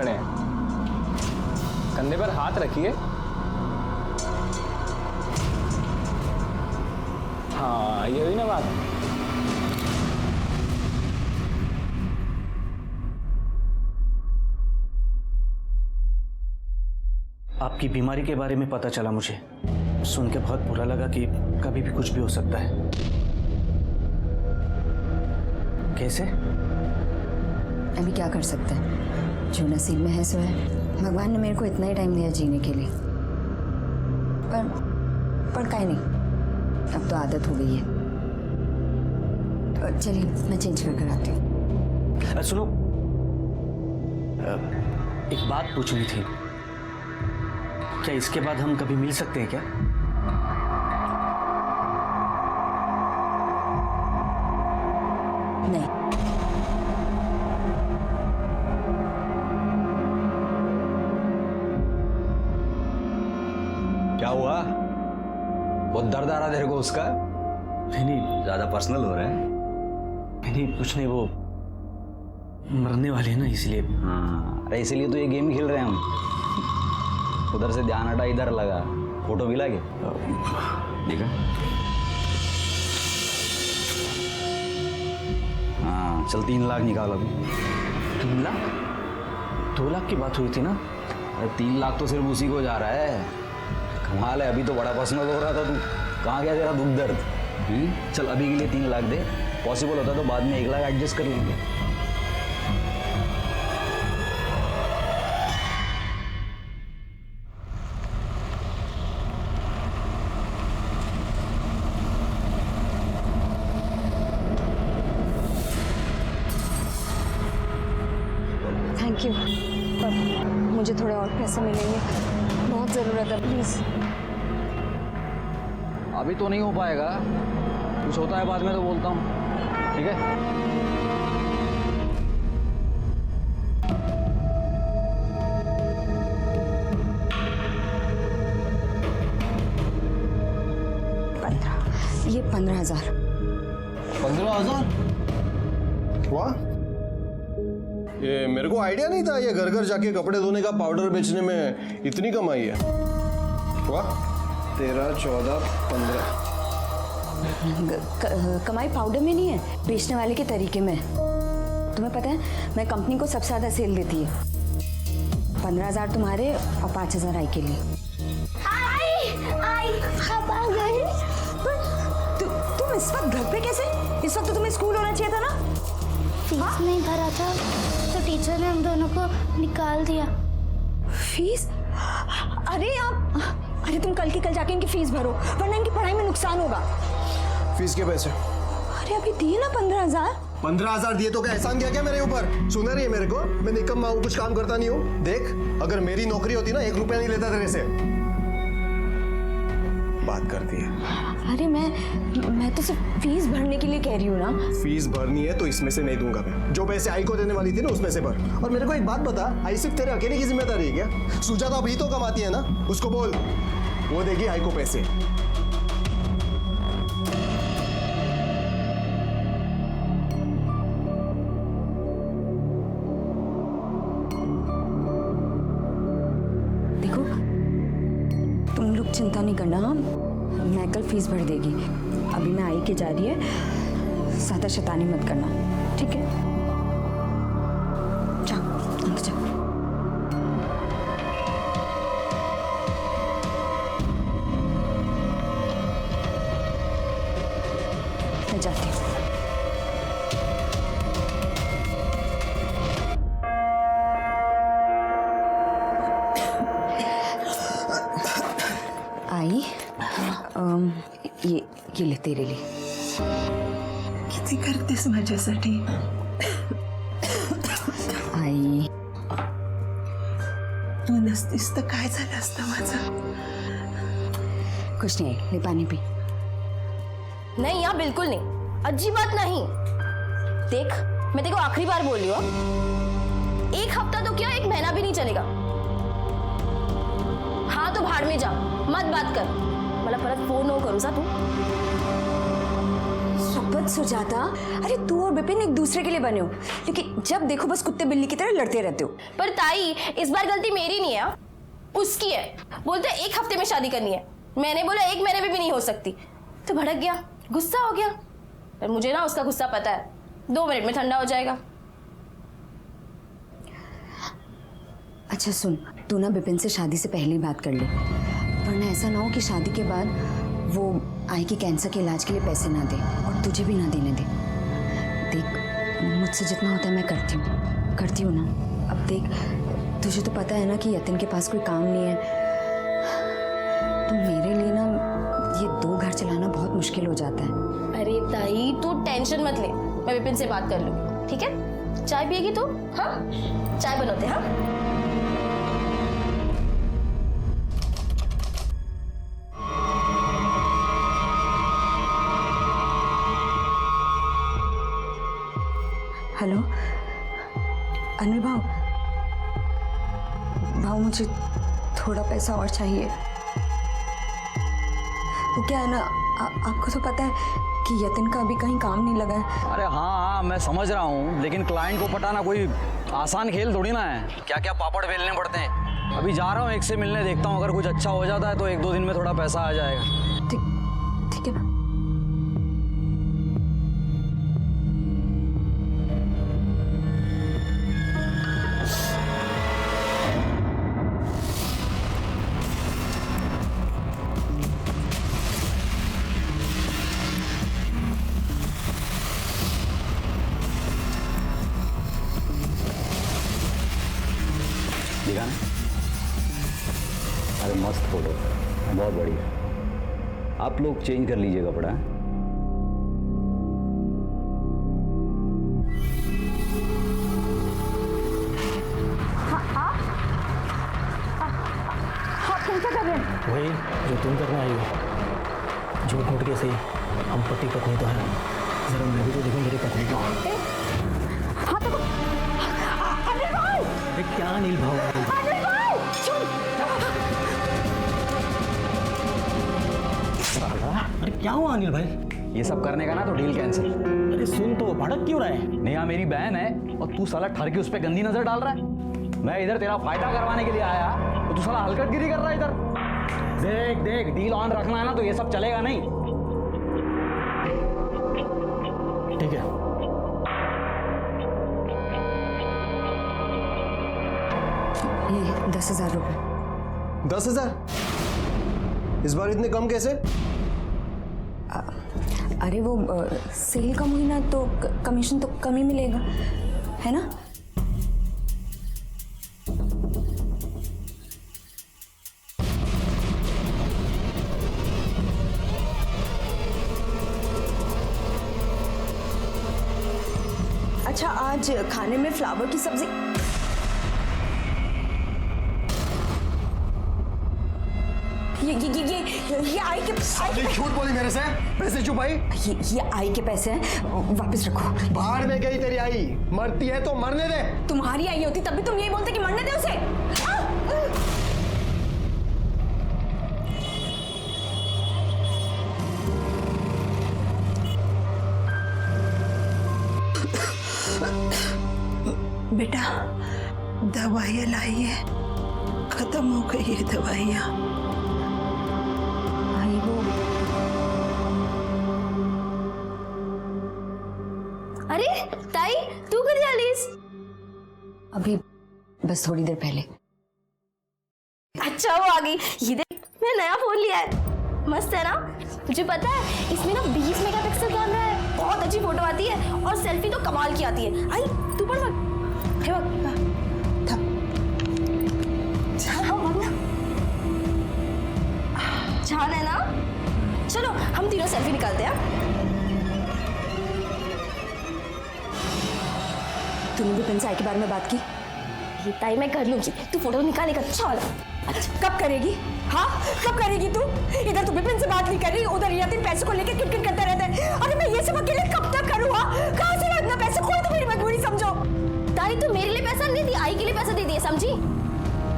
खड़े हैं। कंधे पर हाथ रखिए। हाँ, ये हुई ना बात। आपकी बीमारी के बारे में पता चला मुझे। सुन के बहुत बुरा लगा कि कभी भी कुछ भी हो सकता है। कैसे? अभी क्या कर सकते हैं, जो नसीब में है सो है। भगवान ने मेरे को इतना ही टाइम दिया जीने के लिए, पर काहे नहीं, अब तो आदत हो गई है। तो चलिए मैं चेंज कर आती हूँ। सुनो, एक बात पूछनी थी। क्या इसके बाद हम कभी मिल सकते हैं क्या? नहीं। क्या हुआ? बहुत दर्द आ रहा तेरे को उसका? नहीं, ज्यादा पर्सनल हो रहा है। नहीं कुछ नहीं, वो मरने वाले हैं ना इसलिए। हाँ, अरे इसीलिए तो ये गेम ही खेल रहे हैं हम। उधर से ध्यान हटा, इधर लगा। फोटो भी लागे देखा? हाँ चल, 3 लाख निकाल अभी। 3 लाख? 2 लाख की बात हुई थी ना? अरे 3 लाख तो सिर्फ उसी को जा रहा है। कमाल है, अभी तो बड़ा पर्सनल हो रहा था तू। कहाँ गया तेरा दुख दर्द? चल अभी के लिए 3 लाख दे। पॉसिबल होता तो बाद में 1 लाख एडजस्ट कर लेंगे। थैंक यू, पर मुझे थोड़े और पैसे मिलेंगे, बहुत ज़रूरत है, प्लीज़। अभी तो नहीं हो पाएगा, कुछ होता है बाद में तो बोलता हूँ, ठीक है? ये 15,000। 15,000? वाह, ये मेरे को आइडिया नहीं था ये घर घर जाके कपड़े धोने का पाउडर बेचने में इतनी कमाई है। वाह, 13, 14, 15। कमाई पाउडर में नहीं है, बेचने वाले के तरीके में। तुम्हें पता है, मैं कंपनी को सबसे ज़्यादा सेल देती है। 15,000 तुम्हारे और 5,000 आई के लिए। आई कब आ गई? तुम इस वक्त घर पे कैसे? इस वक्त तो तुम्हें स्कूल होना चाहिए था ना? फीस नहीं भरा था तो टीचर ने हम दोनों को निकाल दिया। फीस? अरे तुम कल की कल जाके इनकी फीस भरो, वरना इनकी पढ़ाई में नुकसान होगा। फीस के पैसे? अरे अभी दिए ना 15,000। 15,000 दिए तो क्या एहसान किया क्या मेरे ऊपर? सुना रही है मेरे को? मैं निकम्मा हूँ, कुछ काम करता नहीं हूँ। देख, अगर मेरी नौकरी होती ना 1 रुपया नहीं लेता तेरे से। बात करती है। अरे मैं तो सिर्फ फीस भरने के लिए कह रही हूँ ना। फीस भरनी है तो इसमें से नहीं दूंगा मैं। जो पैसे आई को देने वाली थी ना उसमें से भर। और मेरे को एक बात बता, आई सिर्फ तेरे अकेले की जिम्मेदारी है क्या? सुजाता अभी तो कमाती है ना, उसको बोल, वो देगी आई को पैसे। देखो, तुम लोग चिंता नहीं करना, मैं कल फीस भर देगी। अभी मैं आई के जा रही है, ज़्यादा शैतानी मत करना, ठीक है? जाओ अंदर जाओ। मैं जाती हूँ। आई, ये ले तेरे लिए। किती करतेस माझ्यासाठी? आई, तू नसतीस तर काय झालं असतं माझं? कुछ नहीं, ले पानी पी। नहीं यार, बिल्कुल नहीं, अच्छी बात नहीं। देख, मैं तेरे को आखिरी बार बोल रही हूँ, 1 हफ्ता तो क्या, 1 महीना भी नहीं चलेगा। हाँ तो भाड़ में जा, मत बात कर, मला परत फोन नको करू सा तू। सुपर हद सुजाता, अरे तू और विपिन एक दूसरे के लिए बने हो, लेकिन जब देखो बस कुत्ते बिल्ली की तरह लड़ते रहते हो। पर ताई, इस बार गलती मेरी नहीं है, उसकी है। बोलते 1 हफ्ते में शादी करनी है, मैंने बोला 1 महीने में भी नहीं हो सकती, तो भड़क गया, गुस्सा हो गया। पर मुझे ना उसका गुस्सा पता है, 2 मिनट में ठंडा हो जाएगा। अच्छा सुन, तू ना विपिन से शादी से पहले ही बात कर ले, वरना ऐसा ना हो कि शादी के बाद वो आई के कैंसर के इलाज के लिए पैसे ना दे और तुझे भी ना देने दे। देख, मुझसे जितना होता है मैं करती हूँ ना। अब देख, तुझे तो पता है ना कि यतिन के पास कोई काम नहीं है, तो मेरे लिए ना ये 2 घर चलाना बहुत मुश्किल हो जाता है। अरे ताई, तू टेंशन मत ले, मैं विपिन से बात कर लूंगी, ठीक है? चाय पिएगी तू? हाँ, चाय बनाते। हाँ, हेलो अनिल भाव, मुझे थोड़ा पैसा और चाहिए। वो क्या है ना, आपको तो पता है कि यतिन का अभी कहीं काम नहीं लगा है। अरे हाँ, मैं समझ रहा हूँ, लेकिन क्लाइंट को पटाना कोई आसान खेल थोड़ी ना है। क्या क्या पापड़ बेलने पड़ते हैं। अभी जा रहा हूँ एक से मिलने, देखता हूँ अगर कुछ अच्छा हो जाता है तो 1-2 दिन में थोड़ा पैसा आ जाएगा। ठीक है ना? दिखा ना? अरे मस्त फोटो, बहुत बढ़िया। आप लोग चेंज कर लीजिए कपड़ा। वही जो तुम करने आई हो, झूठ मूठ के सही, हम पति पत्नी तो है, जरा मैं भी तो देखूं मेरी पत्नी को। अरे क्या अनिल भाव, अरे क्या हुआ अनिल भाई? ये सब करने का ना तो डील कैंसिल। अरे सुन तो, भड़क क्यों रहा है? नेहा मेरी बहन है और तू साला ठर के उस पर गंदी नजर डाल रहा है। मैं इधर तेरा फायदा करवाने के लिए आया तो तू साला हलकटगिरी कर रहा है इधर। देख, डील ऑन रखना है ना तो ये सब चलेगा नहीं। ठीक है, ये 10,000 रुपये। 10,000? इस बार इतने कम कैसे? अरे वो सेल कम हुई ना तो कमीशन तो कम ही मिलेगा, है ना? अच्छा, आज खाने में फ्लावर की सब्जी। ये आई के झूठ बोली मेरे से। पैसे छुपाई? ये आई के पैसे हैं, वापस रखो। बाहर में गई तेरी आई, मरती है तो मरने दे। तुम्हारी आई होती तब भी तुम यही बोलते कि मरने दे उसे। बेटा, दवाइयाँ लाई है, खत्म हो गई है दवाइयाँ। अरे ताई, तू कधी आलीस? अभी बस थोड़ी देर पहले। अच्छा, वो आ गई। ये देख, मैं नया फोन लिया है, मस्त है ना? तुझे पता है इसमें ना 20 मेगापिक्सल कैमरा है, बहुत अच्छी फोटो आती है और सेल्फी तो कमाल की आती है। आई तू पढ़ मत, हे बघ, छान है ना? चलो हम तीनों सेल्फी निकालते हैं। तूने भी पिंसाई के बारे में बात की? ये ताई मैं कर लूंगी, तू फोटो निकालेगा। चल। अच्छा, कब करेगी? हाँ, कब करेगी तू? इधर तू विपिन से बात नहीं कर रही, उधर यतिन पैसे को लेकर किटकिट करता रहता है। अरे मैं ये सब अकेले कब तक करूँ? हाँ, कहाँ से इतना पैसे? कोई तो मेरी मजबूरी समझो। ताई, तू मेरे लिए पैसा नहीं दी, आई के लिए पैसा दे दिए, समझी?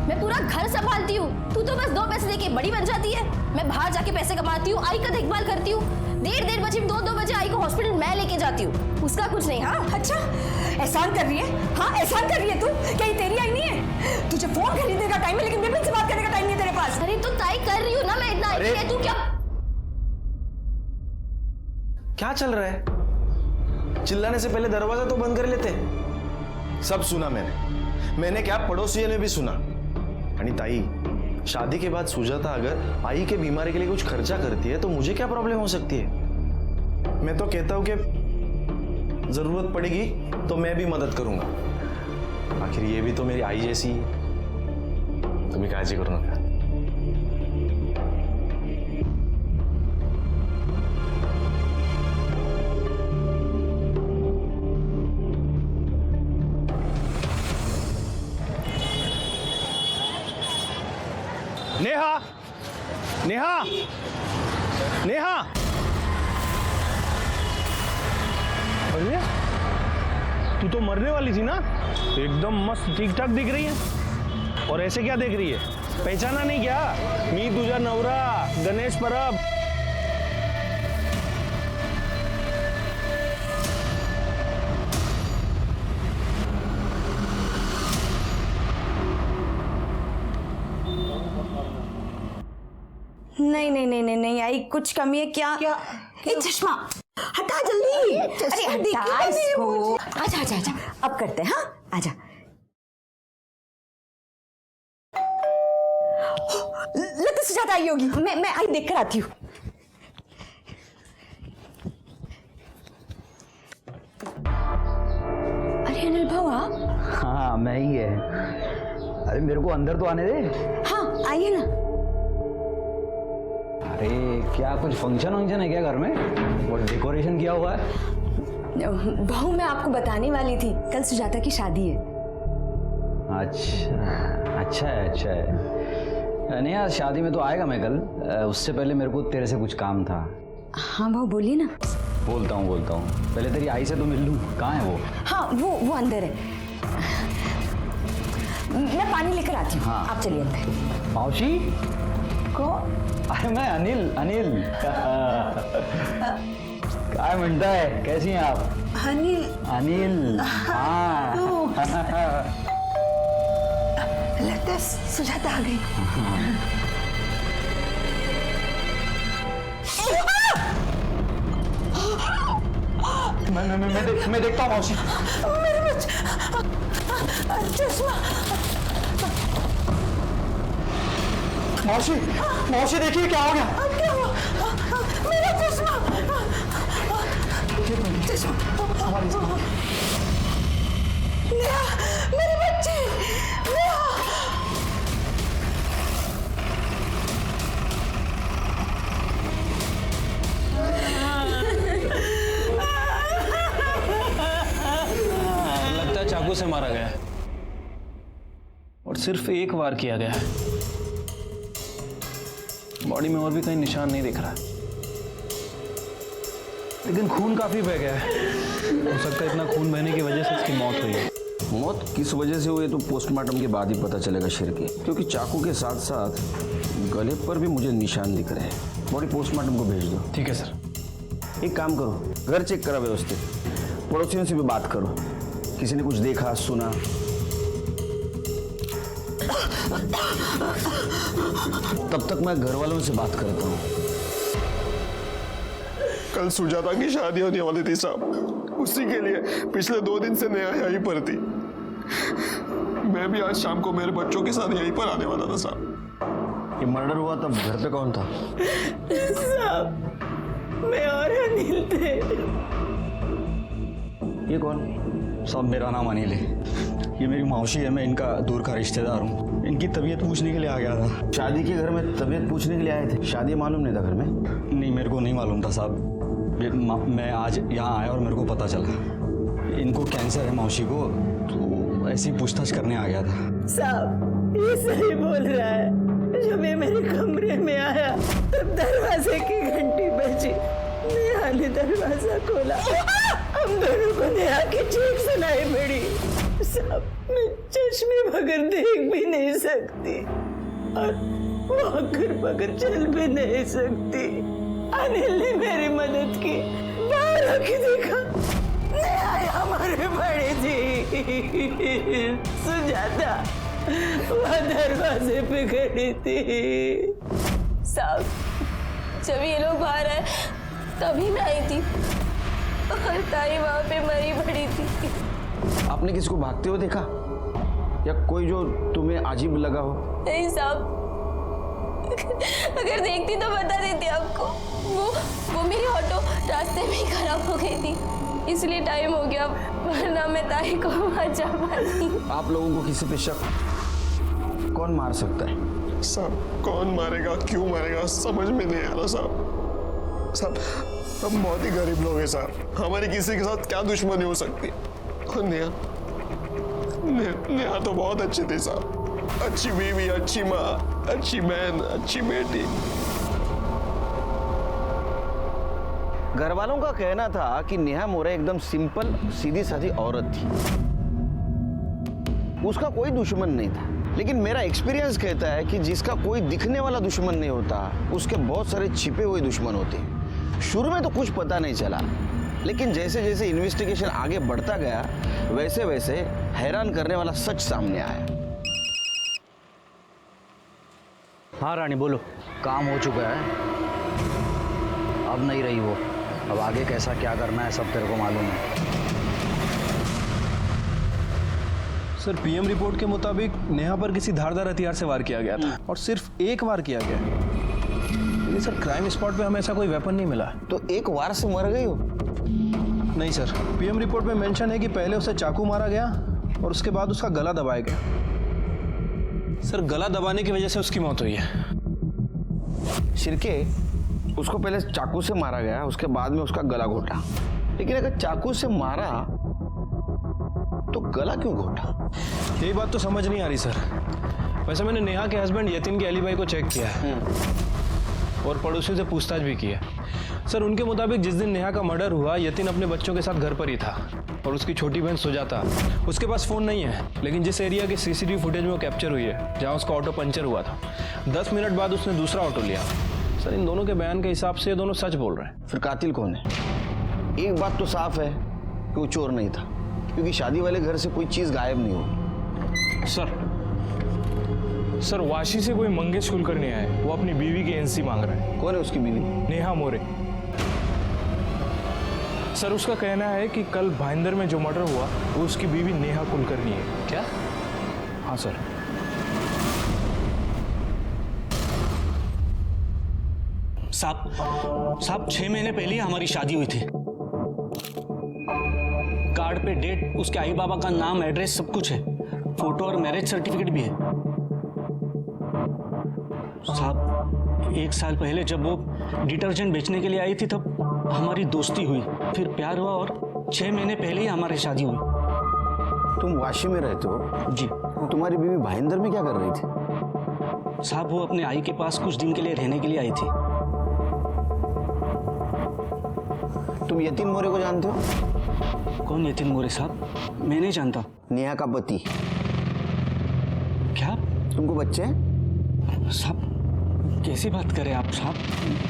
मैं पूरा पूरा घर संभालती हूँ, तू तो बस 2 पैसे देके बड़ी बन जाती है। मैं बाहर जाके पैसे कमाती हूँ, आई का देखभाल करती हूँ, 1:30 बजे 2 बजे आई को हॉस्पिटल मैं लेके जाती हूँ, उसका कुछ नहीं। हाँ अच्छा एहसान कर रही है? हाँ एहसान कर रही है तू? क्या ये तेरी आई नहीं है? तुझे फोन खरीदने का टाइम है लेकिन विपिन से बात करने का टाइम नहीं है तेरे पास। अरे तो ताई कर रही हूँ ना मैं, इतना है तू क्या चल रहा है? चिल्लाने से पहले दरवाजा तो बंद कर लेते। सब सुना मैंने क्या पड़ोसियों ने भी सुना। आणि ताई, शादी के बाद सुजाता अगर आई के बीमारी के लिए कुछ खर्चा करती है तो मुझे क्या प्रॉब्लम हो सकती है? मैं तो कहता हूं कि जरूरत पड़ेगी तो मैं भी मदद करूंगा। आखिर ये भी तो मेरी आई जैसी है। तुम्हें काळजी करू नका। नेहा, नेहा, नेहा, अरे तू तो मरने वाली थी ना? एकदम मस्त ठीक ठाक दिख रही है। और ऐसे क्या देख रही है? पहचाना नहीं क्या? मी तुझा नवरा गणेश परब। नहीं नहीं नहीं नहीं नहीं आई, कुछ कमी है क्या? क्या? ये चश्मा हटा जल्दी। अरे हटा इसको। आजा आजा आजा, अब करते हैं। हाँ आजा। लगता सुजाता आई होगी। मैं आई देख कर आती हूँ। अरे अनिल भाऊ आप? हाँ मैं ही है। अरे मेरे को अंदर तो आने दे। हाँ आइए ना। अरे क्या कुछ फंक्शन वंक्शन है क्या घर में? और डेकोरेशन किया हुआ है? बहू मैं आपको बताने वाली थी, कल सुजाता की शादी है। अच्छा है। नहीं यार, शादी में तो आएगा मैं कल। उससे पहले मेरे को तेरे से कुछ काम था। हाँ भाऊ बोलिए ना। बोलता हूँ। पहले तेरी आई से तो मिल लूँ। कहाँ है वो? हाँ वो अंदर है। मैं पानी लेकर आती हूँ। हाँ। आप चलिए अंदर। मौसी को? अरे मैं अनिल क्या म्हणता है? कैसी हैं आप? अनिल हाँ। लगता है सुजाता आ गई। मैं देखता हूँ मौसी। मेरे बच्चे चश्मा। मौसी देखिए क्या हो गया? क्या हुआ? मेरा चश्मा। नेहा, मेरे बच्चे। नेहा। लगता है चाकू से मारा गया है और सिर्फ एक वार किया गया है। बॉडी में और भी कहीं निशान नहीं दिख रहा, लेकिन खून काफी बह गया है। हो सकता है इतना खून बहने की वजह से इसकी मौत हुई है। मौत किस वजह से हुई तो पोस्टमार्टम के बाद ही पता चलेगा शेर के, क्योंकि चाकू के साथ साथ गले पर भी मुझे निशान दिख रहे हैं। बॉडी पोस्टमार्टम को भेज दो। ठीक है सर। एक काम करो, घर चेक करा व्यवस्थित, पड़ोसियों से भी बात करो, किसी ने कुछ देखा सुना। तब तक मैं घर वालों से बात करता हूँ। कल सुजाता की शादी होने वाली थी साहब, उसी के लिए पिछले 2 दिन से नेहा यहीं पर थी। मैं भी आज शाम को मेरे बच्चों के साथ यहीं पर आने वाला था साहब। ये मर्डर हुआ तब घर पे कौन था? साहब मैं और अनिल थे। ये कौन? सब मेरा नाम अनिल है। ये मेरी मौसी है, मैं इनका दूर का रिश्तेदार हूँ। इनकी तबीयत पूछने के लिए आ गया था। शादी के घर में तबीयत पूछने के लिए आए थे? शादी मालूम नहीं था घर में? नहीं, मेरे को नहीं मालूम था साहब। मैं आज यहाँ आया और मेरे को पता चला इनको कैंसर है मौसी को, तो ऐसी पूछताछ करने आ गया था। साहब ये सही बोल रहा है। जब ये मेरे कमरे में आया तब दरवाजे की घंटी बजी। नेहा ने दरवाजा खोला हम दोनों को नेहा की चीख सुनाई पड़ी। साहब, मैं चश्मे बगैर देख भी नहीं सकती और वॉकर बगैर चल भी नहीं सकती। अनिल ने मेरी मदद की, बाहर आके देखा नेहा हमारे बड़ी थी। सुजाता वह दरवाजे पे खड़ी थी। साहब, जब ये लोग बाहर आए तभी मैं आई थी और ताई वहां पे मरी पड़ी थी। आपने किसको भागते हुए देखा या कोई जो तुम्हें अजीब लगा हो? नहीं साहब, अगर देखती तो बता देती आपको। वो मेरी ऑटो रास्ते में ही खराब हो गई थी, इसलिए टाइम हो गया, वरना मैं ताई को बचा पाती। आप लोगों को किसी पे शक कौन मार सकता है? साहब कौन मारेगा, क्यों मारेगा, समझ में नहीं आ रहा साहब। साहब हम बहुत ही गरीब लोग हैं साहब, हमारी किसी के साथ क्या दुश्मनी हो सकती है। और नेहा तो बहुत अच्छी थी साहब, अच्छी बीवी, अच्छी माँ, अच्छी बहन, अच्छी बेटी। घर वालों का कहना था कि नेहा मोरे एकदम सिंपल सीधी सादी औरत थी, उसका कोई दुश्मन नहीं था। लेकिन मेरा एक्सपीरियंस कहता है कि जिसका कोई दिखने वाला दुश्मन नहीं होता, उसके बहुत सारे छिपे हुए दुश्मन होते हैं। शुरू में तो कुछ पता नहीं चला, लेकिन जैसे जैसे इन्वेस्टिगेशन आगे बढ़ता गया वैसे वैसे हैरान करने वाला सच सामने आया। हाँ रानी बोलो। काम हो चुका है, अब नहीं रही वो। अब आगे कैसा क्या करना है सब तेरे को मालूम है। सर, पीएम रिपोर्ट के मुताबिक नेहा पर किसी धारदार हथियार से वार किया गया था और सिर्फ एक वार किया गया। लेकिन सर, क्राइम स्पॉट पे हमें ऐसा कोई वेपन नहीं मिला। तो एक वार से मर गई हो? नहीं सर, पीएम रिपोर्ट में मेंशन है कि पहले उसे चाकू मारा गया और उसके बाद उसका गला दबाया गया। सर, गला दबाने की वजह से उसकी मौत हुई है। शिरके, उसको पहले चाकू से मारा गया, उसके बाद में उसका गला घोटा। लेकिन अगर चाकू से मारा तो गला क्यों घोटा? यही बात तो समझ नहीं आ रही सर। वैसे मैंने नेहा के हस्बैंड यतिन के एलिबाई को चेक किया है और पड़ोसियों से पूछताछ भी की है। सर, उनके मुताबिक जिस दिन नेहा का मर्डर हुआ, यतिन अपने बच्चों के साथ घर पर ही था और उसकी छोटी बहन सुजाता, उसके पास फ़ोन नहीं है, लेकिन जिस एरिया के सीसीटीवी फुटेज में वो कैप्चर हुई है जहाँ उसका ऑटो पंचर हुआ था, 10 मिनट बाद उसने दूसरा ऑटो लिया। सर, इन दोनों के बयान के हिसाब से ये दोनों सच बोल रहे हैं। फिर कातिल कौन है? एक बात तो साफ है कि वो चोर नहीं था, क्योंकि शादी वाले घर से कोई चीज गायब नहीं हुई। सर, वाशी से कोई मंगेश कुलकर्णी आए, वो अपनी बीवी की एनसी मांग रहा है। कौन है उसकी बीवी? नेहा मोरे। सर, उसका कहना है कि कल भाईंदर में जो मर्डर हुआ वो उसकी बीवी नेहा कुलकर्णी है। क्या? हाँ सर। साहब 6 महीने पहले ही हमारी शादी हुई थी। कार्ड पे डेट, उसके आई बाबा का नाम, एड्रेस सब कुछ है, फोटो और मैरिज सर्टिफिकेट भी है। साहब 1 साल पहले जब वो डिटर्जेंट बेचने के लिए आई थी तब हमारी दोस्ती हुई, फिर प्यार हुआ और 6 महीने पहले ही हमारी शादी हुई। तुम वाशी में रहते हो? जी। तुम्हारी बीवी भाईंदर में क्या कर रही थी? साहब वो अपने आई के पास कुछ दिन के लिए रहने के लिए आई थी। तुम यतिन मोरे को जानते हो? कौन यतिन मोरे साहब? मैं नहीं जानता। नेहा का पति। क्या? तुमको बच्चे हैं? साहब कैसी बात करें आप साहब?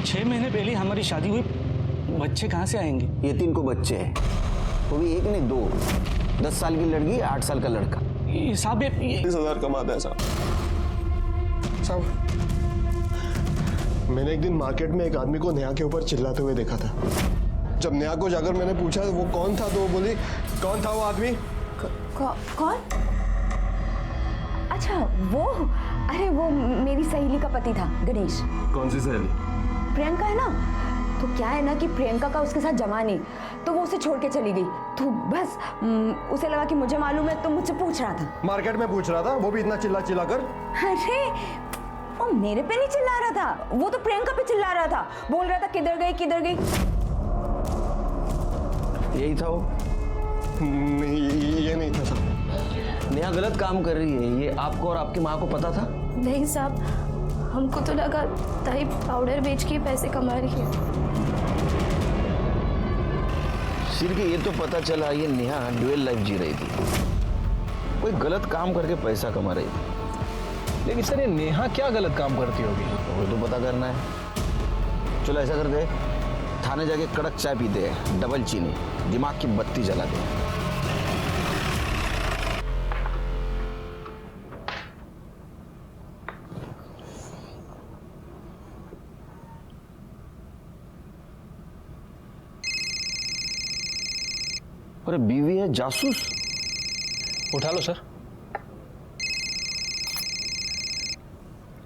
6 महीने पहले हमारी शादी हुई, बच्चे कहाँ से आएंगे? यतिन को बच्चे हैं, वो भी एक नहीं 2। 10 साल की लड़की, 8 साल का लड़का। ये साहब 20,000 कमाता है साहब। मैंने एक दिन मार्केट में एक आदमी को नेहा के ऊपर चिल्लाते हुए देखा था। जब नेहा को जाकर मैंने पूछा वो कौन था तो वो बोली, कौन था वो आदमी? कौन? अच्छा वो, अरे वो मेरी सहेली का पति था, गणेश। कौन सी सहेली? प्रियंका है ना, तो क्या है ना कि प्रियंका का उसके साथ जमा नहीं, तो वो उसे छोड़ के चली गई। तो बस उसे लगा कि मुझे मालूम है तो मुझसे पूछ रहा था। मार्केट में पूछ रहा था, वो भी इतना चिल्ला चिल्ला कर? अरे वो मेरे पे नहीं चिल्ला रहा था, वो तो प्रियंका पे चिल्ला रहा था, बोल रहा था किधर गई किधर गई। यही था वो? नहीं, ये नहीं था साहब। नेहा गलत काम कर रही है, ये आपको और आपकी माँ को पता था? नहीं साहब, हमको तो लगा ताई पाउडर बेच के पैसे कमा रही है। सिर के ये तो पता चला ये नेहा ड्यूअल लाइफ जी रही थी, कोई गलत काम करके पैसा कमा रही थी। लेकिन सर ये नेहा क्या गलत काम करती होगी? वो तो पता करना है। चलो ऐसा करते हैं, थाने जाके कड़क चाय पीते हैं, डबल चीनी, दिमाग की बत्ती जलाते हैं। अरे बीवी है जासूस। उठा लो सर।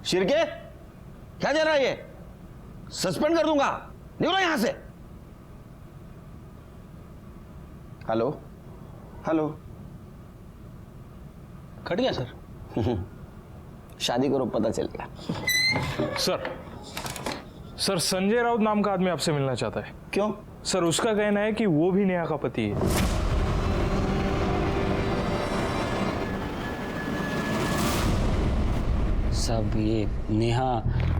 शिरके, क्या चल रहा है ये? सस्पेंड कर दूंगा, निकलो यहां से। Hello hello. कट गया सर। शादी करो, पता चल गया। सर संजय राउत नाम का आदमी आपसे मिलना चाहता है। क्यों? सर उसका कहना है कि वो भी नेहा का पति है। साहब ये नेहा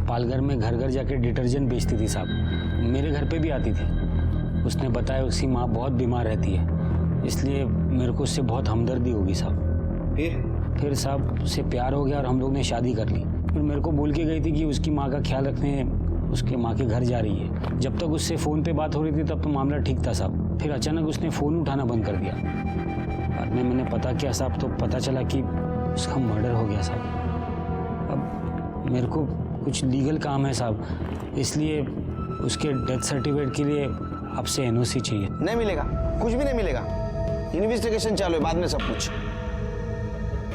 पालघर में घर घर जाके डिटर्जेंट बेचती थी साहब, मेरे घर पे भी आती थी। उसने बताया उसकी माँ बहुत बीमार रहती है, इसलिए मेरे को उससे बहुत हमदर्दी होगी साहब। फिर साहब उससे प्यार हो गया और हम लोग ने शादी कर ली। फिर मेरे को बोल के गई थी कि उसकी माँ का ख्याल रखने उसके माँ के घर जा रही है। जब तक उससे फ़ोन पे बात हो रही थी तब तो मामला ठीक था साहब। फिर अचानक उसने फ़ोन उठाना बंद कर दिया। बाद में मैंने पता किया साहब, तो पता चला कि उसका मर्डर हो गया साहब। अब मेरे को कुछ लीगल काम है साहब, इसलिए उसके डेथ सर्टिफिकेट के लिए आपसे एनओसी चाहिए। नहीं मिलेगा, कुछ भी नहीं मिलेगा। इन्वेस्टिगेशन चालू है, बाद में सब कुछ।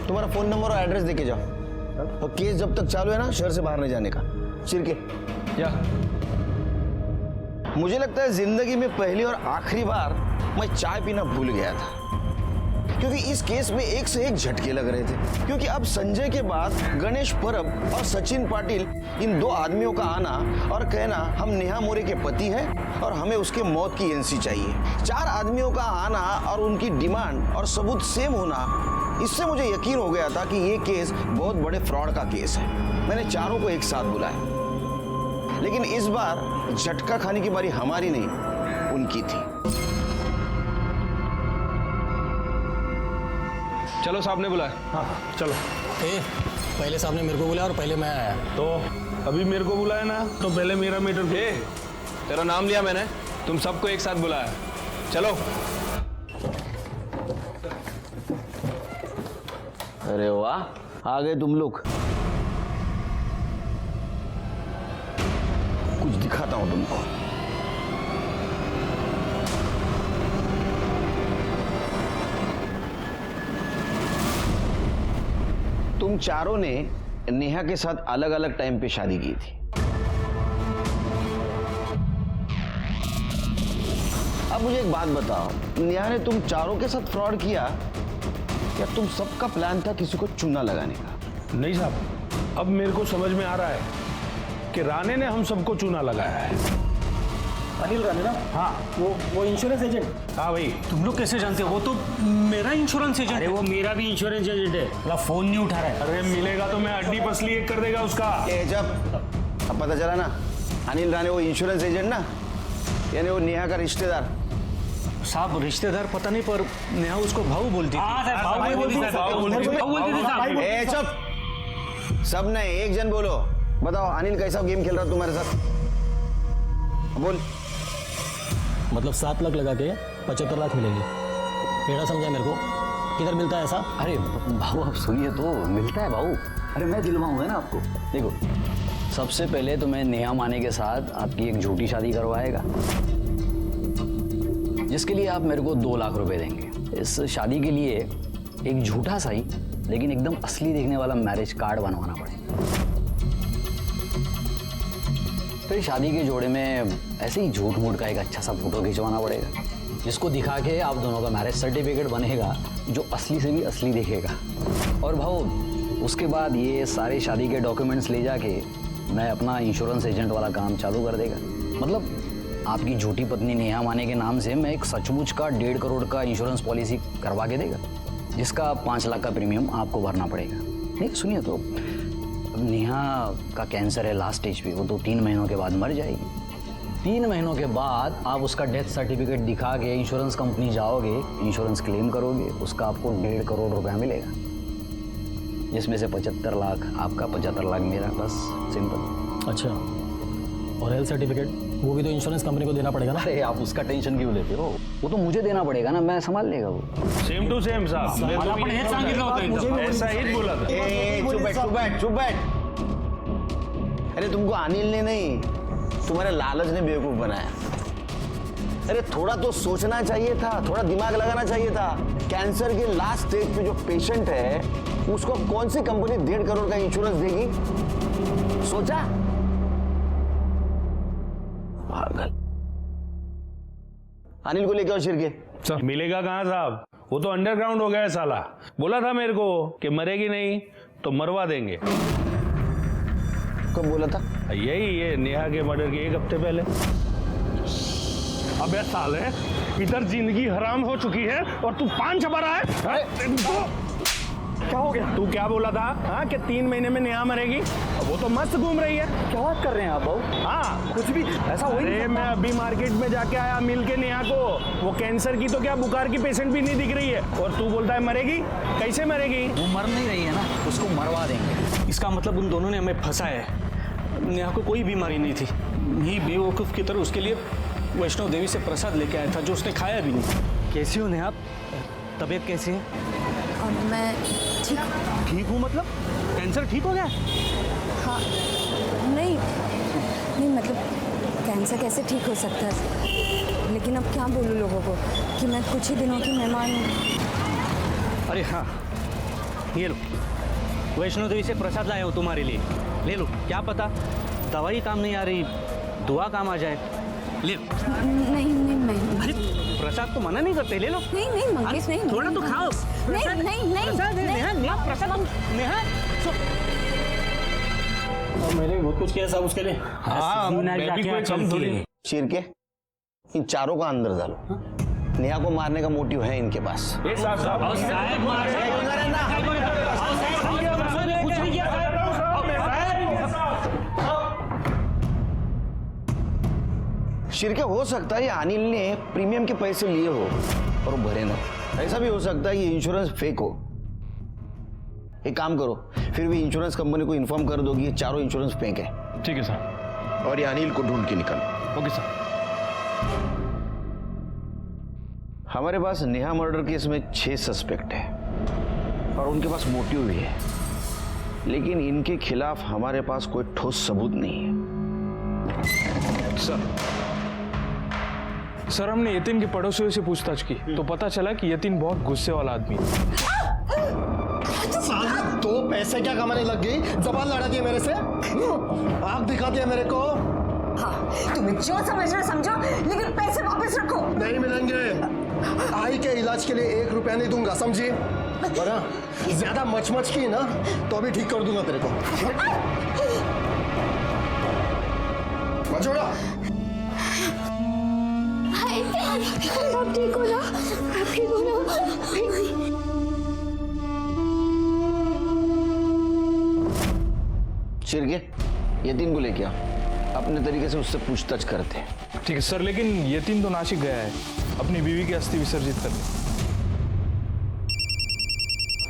तुम्हारा फोन नंबर और एड्रेस देके जाओ, और केस जब तक चालू है ना, शहर से बाहर नहीं जाने का। चिरके, क्या? मुझे लगता है जिंदगी में पहली और आखिरी बार मैं चाय पीना भूल गया था, क्योंकि इस केस में एक से एक झटके लग रहे थे। क्योंकि अब संजय के बाद गणेश परब और सचिन पाटिल, इन दो आदमियों का आना और कहना हम नेहा मोरे के पति हैं और हमें उसके मौत की एनसी चाहिए। 4 आदमियों का आना और उनकी डिमांड और सबूत सेम होना, इससे मुझे यकीन हो गया था कि ये केस बहुत बड़े फ्रॉड का केस है। मैंने चारों को एक साथ बुलाया, लेकिन इस बार झटका खाने की बारी हमारी नहीं, उनकी थी। चलो साहब ने बुलाया। हाँ चलो। पहले साहब ने मेरे को बुलाया और पहले मैं आया। तो अभी मेरे को बुलाया ना, तो पहले मेरा मीटर। तेरा नाम लिया मैंने, तुम सबको एक साथ बुलाया। चलो। अरे वाह, आ गए तुम लोग। कुछ दिखाता हूं तुमको। तुम चारों ने नेहा के साथ अलग अलग टाइम पे शादी की थी। अब मुझे एक बात बताओ, नेहा ने तुम चारों के साथ फ्रॉड किया या तुम सबका प्लान था किसी को चूना लगाने का? नहीं साहब, अब मेरे को समझ में आ रहा है कि राणे ने हम सबको चूना लगाया है। अनिल राणे ना? हाँ वो इंश्योरेंस एजेंट। हाँ भाई। तुम लोग कैसे जानते हो? वो तो मेरा इंश्योरेंस एजेंट। अरे वो मेरा भी इंश्योरेंस एजेंट है, मतलब फोन नहीं उठा रहा है। अरे मिलेगा तो मैं हड्डी पसली एक कर देगा उसका। जब अब पता चला ना, अनिल राणे वो इंश्योरेंस एजेंट ना, यानी वो नेहा का रिश्तेदार। साहब रिश्तेदार पता नहीं, पर नेहा उसको भाऊ बोलती थी। भाऊ बोलती थी। चुप, सब ने एक जन बोलो। बताओ अनिल कैसा गेम खेल रहा तुम्हारे साथ? बोल। मतलब 7 लाख लगा के 75 लाख मिलेंगे। पेड़ा समझा मेरे को, किधर मिलता है ऐसा? अरे भाऊ आप सुनिए तो, मिलता है भाऊ। अरे मैं दिलवाऊंगा ना आपको। देखो, सबसे पहले तो मैं नेहा माने के साथ आपकी एक झूठी शादी करवाएगा, जिसके लिए आप मेरे को 2 लाख रुपए देंगे। इस शादी के लिए एक झूठा सा ही लेकिन एकदम असली देखने वाला मैरिज कार्ड बनवाना पड़ेगा। फिर शादी के जोड़े में ऐसे ही झूठ मूठ का एक अच्छा सा फोटो खिंचवाना पड़ेगा, जिसको दिखा के आप दोनों का मैरिज सर्टिफिकेट बनेगा, जो असली से भी असली दिखेगा। और भाऊ उसके बाद ये सारे शादी के डॉक्यूमेंट्स ले जाके मैं अपना इंश्योरेंस एजेंट वाला काम चालू कर देगा। मतलब आपकी झूठी पत्नी नेहा माने के नाम से मैं एक सचमुच का 1.5 करोड़ का इंश्योरेंस पॉलिसी करवा के देगा, जिसका 5 लाख का प्रीमियम आपको भरना पड़ेगा। नहीं सुनिए तो, नेहा का कैंसर है लास्ट स्टेज पे, वो 2-3 महीनों के बाद मर जाएगी। 3 महीनों के बाद आप उसका डेथ सर्टिफिकेट दिखा के इंश्योरेंस कंपनी जाओगे, इंश्योरेंस क्लेम करोगे, उसका आपको 1.5 करोड़ रुपया मिलेगा, जिसमें से 75 लाख आपका, 75 लाख मेरा, बस सिंपल। अच्छा, और हेल्थ सर्टिफिकेट वो भी तो इंश्योरेंस कंपनी को देना पड़ेगा ना? अरे आप उसका टेंशन क्यों लेते हो, वो तो मुझे देना पड़ेगा ना, मैं संभाल लेगा वो। सेम टू सेम साहब, मैं तो भी ऐसा ही बोला था। चुप बैठ। अरे तुमको अनिल ने नहीं, तुम्हारे लालच ने बेवकूफ बनाया। अरे थोड़ा तो सोचना चाहिए था, थोड़ा दिमाग लगाना चाहिए था। कैंसर के लास्ट स्टेज पे जो पेशेंट है उसको कौन सी कंपनी 1.5 करोड़ का इंश्योरेंस देगी? सोचा? पागल। अनिल को लेके आओ शिरके। मिलेगा कहाँ साहब, वो तो अंडरग्राउंड हो गया है साला। बोला था मेरे को कि मरेगी नहीं तो मरवा देंगे। कब बोला था? यही ये नेहा के मर्डर के 1 हफ्ते पहले। अबे साले, इधर जिंदगी हराम हो चुकी है और तू पान छपा रहा है। क्या हो गया? तू क्या बोला था हाँ कि 3 महीने में नेहा मरेगी? वो तो मस्त घूम रही है। क्या बात कर रहे हैं आप बाबू? हाँ कुछ भी ऐसा हो ही नहीं अरे सकता। मैं अभी मार्केट में जाके आया, मिल के नेहा को। वो कैंसर की तो क्या बुखार की पेशेंट भी नहीं दिख रही है, और तू बोलता है मरेगी? कैसे मरेगी? वो मर नहीं रही है ना, उसको मरवा देंगे। इसका मतलब उन दोनों ने हमें फंसाया है। नेहा को कोई बीमारी नहीं थी, यही बेवकूफ़ की तरह उसके लिए वैष्णव देवी से प्रसाद लेके आया था जो उसने खाया भी नहीं। कैसी हो नेहा? तबीयत कैसी है? और मैं ठीक हूँ मतलब? कैंसर ठीक हो गया? हाँ, नहीं मतलब कैंसर कैसे ठीक हो सकता है, लेकिन अब क्या बोलूँ लोगों को कि मैं कुछ ही दिनों की मेहमान हूँ। अरे हाँ, ये लो, वैष्णो देवी से प्रसाद लाया हूँ तुम्हारे लिए, ले लो। क्या पता दवाई काम नहीं आ रही, दुआ काम आ जाए। ले लो। नहीं अरे प्रसाद तो मना नहीं करते, ले लो। नहीं मंगेश, नहीं थोड़ा तो खाओ। नहीं प्रसाद है, नेहा प्रसाद। नेहा मैंने बहुत कुछ किया साहब उसके लिए। हाँ, मैं भी कोई कम थोड़ी। शिरके, इन चारों का अंदर डालो। नेहा को मारने का मोटिव है इनके पास। शिरके, हो सकता है ये अनिल ने प्रीमियम के पैसे लिए हो और वो भरे ना। ऐसा भी हो सकता है ये इंश्योरेंस फेक हो। एक काम करो, फिर भी इंश्योरेंस कंपनी को इन्फॉर्म कर दो कि ये चारों इंश्योरेंस फेक है। ठीक है सर। और ये अनिल को ढूंढ के निकालो। Okay sir. हमारे पास नेहा मर्डर केस में 6 सस्पेक्ट है और उनके पास मोटिव भी है, लेकिन इनके खिलाफ हमारे पास कोई ठोस सबूत नहीं है। सर हमने यतीन के पड़ोसियों से पूछताछ की तो पता चला कि यतीन बहुत गुस्से वाला आदमी है। तो पैसे क्या कमाने लग गई? जबान लड़ा दी मेरे से, आंख दिखा दिया मेरे को। हाँ, तुम्हें जो समझना समझो, लेकिन पैसे वापस रखो। नहीं मिलेंगे। आई के इलाज के लिए 1 रुपया नहीं दूंगा, समझी? बड़ा ज्यादा मच की ना तो अभी ठीक कर दूंगा तेरे को। मचोड़ा। आप ठीक हो ना? आप ठीक हो ना? शिरके, यतीन को लेके आओ, अपने तरीके से उससे पूछताछ करते हैं। ठीक है सर, लेकिन यतीन तो नासिक गया है अपनी बीवी की अस्थि विसर्जित करने।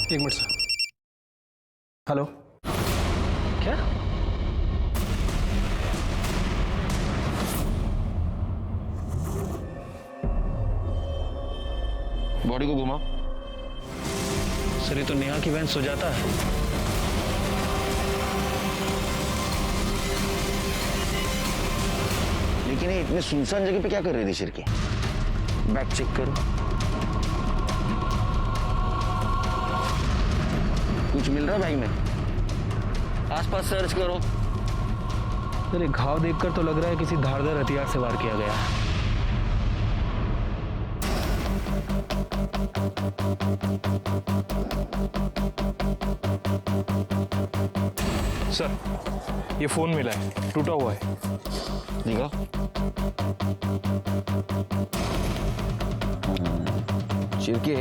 1 मिनट सर। हेलो, क्या? बॉडी को घुमाओ। सर ये तो नेहा की बहन सुजाता है। लेकिन ये इतने सुनसान जगह पे क्या कर रही थी शिरके? बैग चेक करो। कुछ मिल रहा है बैग में? आसपास सर्च करो। अरे घाव देखकर तो लग रहा है किसी धारदार हथियार से वार किया गया है। सर ये फोन मिला है, टूटा हुआ है। दिखा। शिरके,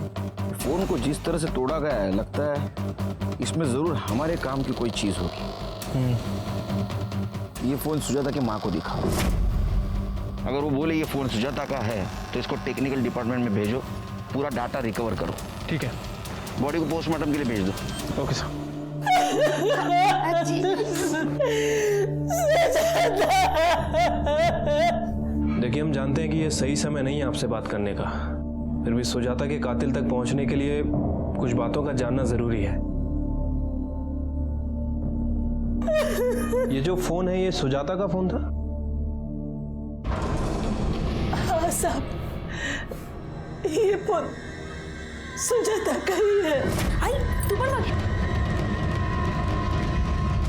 फोन को जिस तरह से तोड़ा गया है, लगता है इसमें जरूर हमारे काम की कोई चीज होगी। ये फोन सुजाता की माँ को दिखाओ। अगर वो बोले ये फ़ोन सुजाता का है तो इसको टेक्निकल डिपार्टमेंट में भेजो, पूरा डाटा रिकवर करो। ठीक है। बॉडी को पोस्टमार्टम के लिए भेज दो। Okay sir. देखिए, हम जानते हैं कि ये सही समय नहीं है आपसे बात करने का, फिर भी सुजाता के कातिल तक पहुंचने के लिए कुछ बातों का जानना जरूरी है। ये जो फोन है, ये सुजाता का फोन था? हाँ साहब, ये फोन सुजाता का ही है। आई तू पढ़ मत।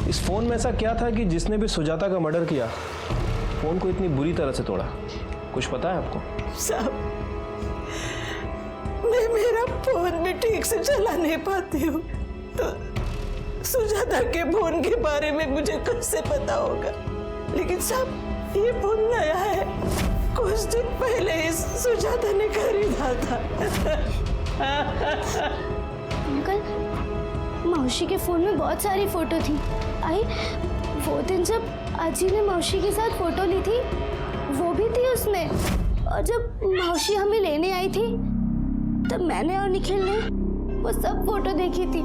इस फोन में ऐसा क्या था कि जिसने भी सुजाता का मर्डर किया फोन को इतनी बुरी तरह से तोड़ा? कुछ पता है आपको? साहब, मैं मेरा फोन भी ठीक से चला नहीं पाती हूँ, तो सुजाता के फोन के बारे में मुझे कैसे पता होगा? लेकिन साहब, ये फोन नया है, कुछ दिन पहले ही सुजाता ने खरीदा था। अंकल, मौसी के फोन में बहुत सारी फोटो थी। आई, वो दिन जब अजी ने मौसी के साथ फोटो ली थी, वो भी थी उसमें। और जब मौसी हमें लेने आई थी, तब मैंने और निखिल ने वो सब फोटो देखी थी।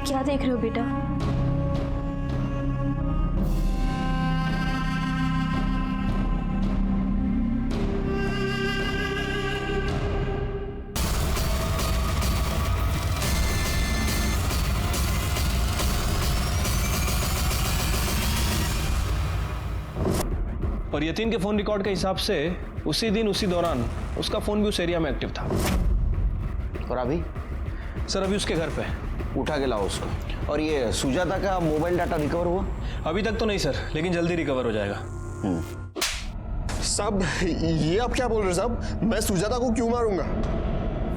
क्या देख रहे हो बेटा? पर यतीन के फोन रिकॉर्ड के हिसाब से उसी दिन उसी दौरान उसका फोन भी उस एरिया में एक्टिव था। और अभी? सर, अभी उसके घर पे। उठा के लाओ उसको। और ये सुजाता का मोबाइल डाटा रिकवर हुआ? अभी तक तो नहीं सर, लेकिन जल्दी रिकवर हो जाएगा। साहब, ये आप क्या बोल रहे हो साहब? मैं सुजाता को क्यों मारूंगा?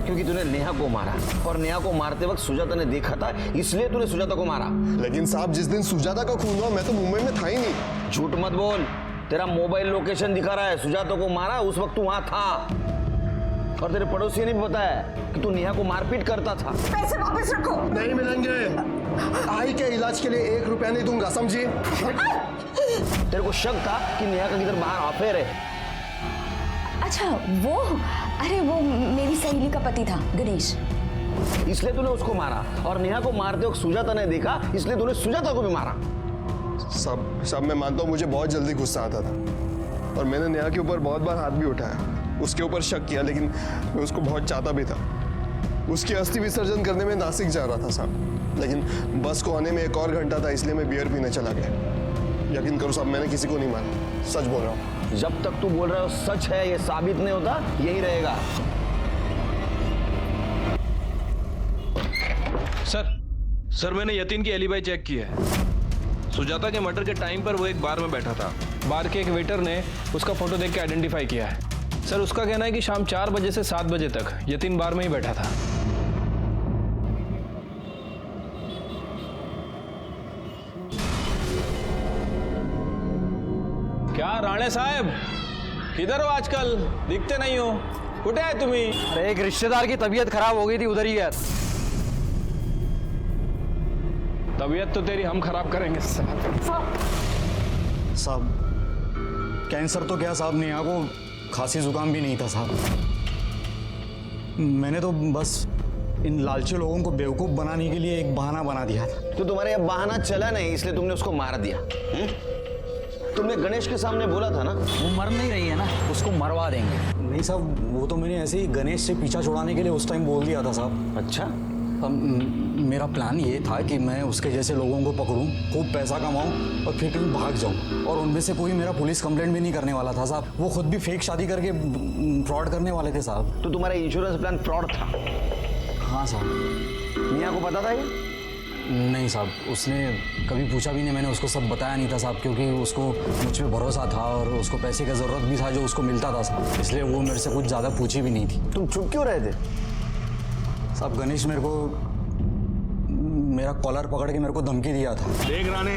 क्योंकि तूने नेहा को मारा, और नेहा को मारते वक्त सुजाता ने देखा था, इसलिए तूने सुजाता को मारा। लेकिन साहब, जिस दिन सुजाता का खून हुआ मैं तो मुंबई में था ही नहीं। झूठ मत बोल, तेरा मोबाइल लोकेशन दिखा रहा है, सुजाता को मारा उस वक्त तू वहां था। और तेरे पड़ोसी ने भी बताया कि तू नेहा को मारपीट करता था। पैसे वापस रखो। नहीं मिलेंगे। आई के इलाज के लिए 1 रुपया नहीं दूंगा, समझिए। तेरे को शक था कि नेहा का किधर बाहर अफेयर है? अच्छा वो, अरे वो मेरी सहेली का पति था, गणेश। इसलिए तूने उसको मारा, और नेहा को मारते वक्त सुजाता ने देखा, इसलिए तूने सुजाता को भी मारा। सब मैं मानता हूँ, मुझे बहुत जल्दी गुस्सा आता था और मैंने नेहा के ऊपर बहुत बार हाथ भी उठाया, उसके ऊपर शक किया, लेकिन मैं उसको बहुत चाहता भी था। उसकी अस्थि विसर्जन करने में नासिक जा रहा था साहब, लेकिन बस को आने में 1 और घंटा था, इसलिए मैं बियर पीने चला गया। यकीन करो साहब, मैंने किसी को नहीं मारा, सच बोल रहा हूँ। जब तक तू बोल रहा है सच है, ये साबित नहीं होता, यही रहेगा। सर, मैंने यतीन की एलिबाई चेक की है। सुजाता के मर्डर के टाइम पर वो एक बार में बैठा था। बार के एक वेटर ने उसका फोटो देख के आइडेंटिफाई किया है। सर, उसका कहना है कि शाम 4 बजे से 7 बजे तक यतीन बार में ही बैठा था। क्या राणे साहब, किधर हो आजकल? दिखते नहीं हो, कुठे आहे तुम्ही? अरे एक रिश्तेदार की तबीयत खराब हो गई थी, उधर ही गया। तबीयत तो तेरी हम खराब करेंगे साहब। कैंसर तो क्या साहब, नेहा को खांसी जुकाम भी नहीं था साहब। मैंने तो बस इन लालची लोगों को बेवकूफ बनाने के लिए एक बहाना बना दिया था। तो तुम्हारे ये बहाना चला नहीं, इसलिए तुमने उसको मार दिया। तुमने गणेश के सामने बोला था ना, वो मर नहीं रही है ना, उसको मरवा देंगे। नहीं साहब, वो तो मैंने ऐसे ही गणेश से पीछा छुड़ाने के लिए उस टाइम बोल दिया था साहब। अच्छा, मेरा प्लान ये था कि मैं उसके जैसे लोगों को पकड़ूं, खूब पैसा कमाऊं और फिर कहीं भाग जाऊं। और उनमें से कोई मेरा पुलिस कंप्लेंट भी नहीं करने वाला था साहब। वो खुद भी फेक शादी करके फ्रॉड करने वाले थे साहब। तो तुम्हारा इंश्योरेंस प्लान फ्रॉड था? हाँ साहब। मियाँ को पता था ये? नहीं साहब, उसने कभी पूछा भी नहीं, मैंने उसको सब बताया नहीं था साहब, क्योंकि उसको मुझ पर भरोसा था और उसको पैसे का ज़रूरत भी था जो उसको मिलता था साहब, इसलिए वो मेरे से कुछ ज़्यादा पूछी भी नहीं थी। तुम चुप क्यों रहे थे? साहब, गणेश मेरे को मेरा कॉलर पकड़ के मेरे को धमकी दिया था। देख राणे,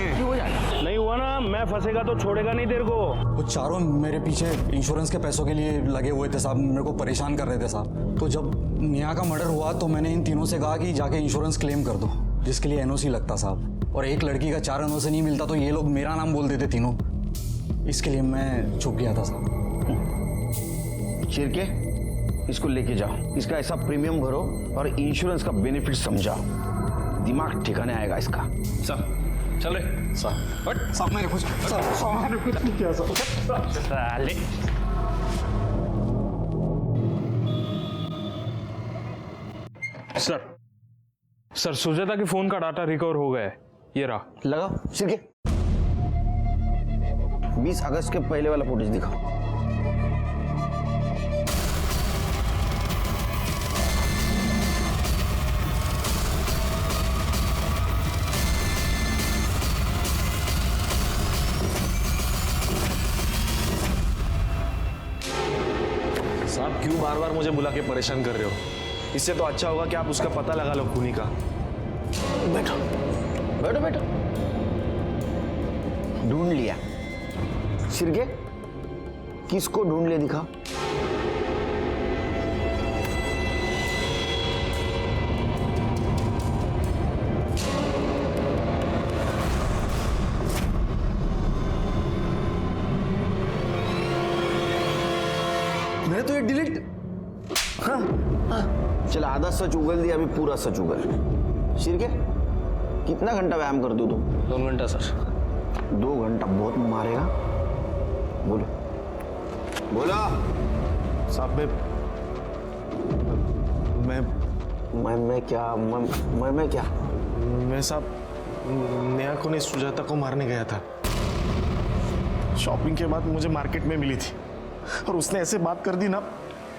नहीं हुआ ना, मैं फंसेगा तो छोड़ेगा नहीं तेरे को। वो चारों मेरे पीछे इंश्योरेंस के पैसों के लिए लगे हुए थे साहब, मेरे को परेशान कर रहे थे साहब। तो जब नेहा का मर्डर हुआ तो मैंने इन तीनों से कहा कि जाके इंश्योरेंस क्लेम कर दो, जिसके लिए एनओसी लगता साहब। और एक लड़की का 4 आनों से नहीं मिलता तो ये लोग मेरा नाम बोल देते तीनों। इसके लिए मैं छुप गया था साहब। शिरके, इसको लेके जाओ, इसका ऐसा प्रीमियम भरो और इंश्योरेंस का बेनिफिट समझाओ, दिमाग ठिकाने आएगा इसका। सर चल रहे साहब मैंने कुछ नहीं किया साहब। सर सुजाता के फोन का डाटा रिकवर हो गया है, ये रहा। लगाओ शिरके, 20 अगस्त के पहले वाला फुटेज दिखाओ। साहब क्यों बार बार मुझे बुला के परेशान कर रहे हो? इससे तो अच्छा होगा कि आप उसका पता लगा लो खूनी का। बैठो बैठो बैठो। ढूंढ लिया। शिरके, किसको ढूंढ ले दिखा। मैंने तो ये डिलीट। चल आधा सच उगल दिया, अभी पूरा सच उगल। शिरके, कितना घंटा व्यायाम कर दू तुम? 2 घंटा सर। 2 घंटा बहुत मारेगा। बोलो बोलो। साहब मैं क्या मैं क्या? मैं साहब नेहा को नहीं, सुजाता को मारने गया था। शॉपिंग के बाद मुझे मार्केट में मिली थी और उसने ऐसे बात कर दी ना,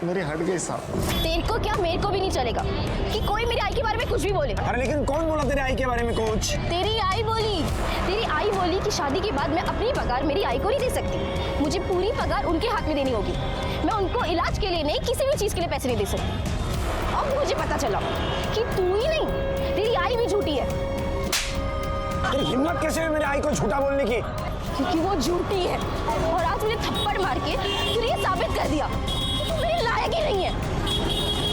मेरे हट गए साहब। तेरे को क्या, मेरे को भी नहीं चलेगा कि कोई मेरी आई के बारे में कुछ भी बोले। अरे लेकिन कौन बोला तेरे आई के बारे में कुछ? तेरी आई बोली कि शादी के बाद मैं अपनी पगार मेरी आई को नहीं दे सकती, मुझे पूरी पगार उनके हाथ में देनी होगी। मैं उनको इलाज के लिए नहीं, किसी भी चीज के लिए पैसे नहीं दे सकती। अब मुझे पता चला कि तू ही नहीं, तेरी आई भी झूठी है। तेरी हिम्मत कैसे है मेरे आई को झूठा बोलने की? क्योंकि वो झूठी है और आज मुझे थप्पड़ मार के तूने ये साबित कर दिया कि तू मेरे लायक ही नहीं है।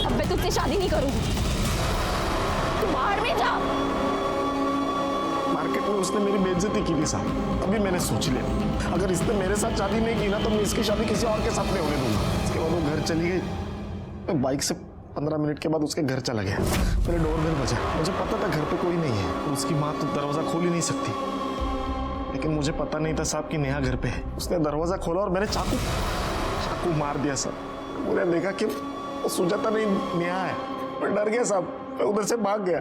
अब मैं तुझसे शादी नहीं करूंगी, तू बाहर में जा। मार्केट में उसने मेरी बेइज्जती की थी साहब, अभी मैंने सोच लिया अगर इसने मेरे साथ शादी नहीं की ना तो मैं इसकी शादी किसी और के साथ नहीं होने दूंगा। इसके बाद वो घर चली गई, मैं बाइक से 15 मिनट के बाद उसके घर चला गया। मेरे डोर बेल बजा, मुझे पता था घर पे कोई नहीं है। उसकी माँ तो दरवाजा खोल ही नहीं सकती, लेकिन मुझे पता नहीं था साहब कि नेहा घर पे है। उसने दरवाजा खोला और मैंने चाकू मार दिया साहब। मुझे देखा कि वो सुजाता नहीं नेहा है, मैं डर गया साहब, मैं उधर से भाग गया।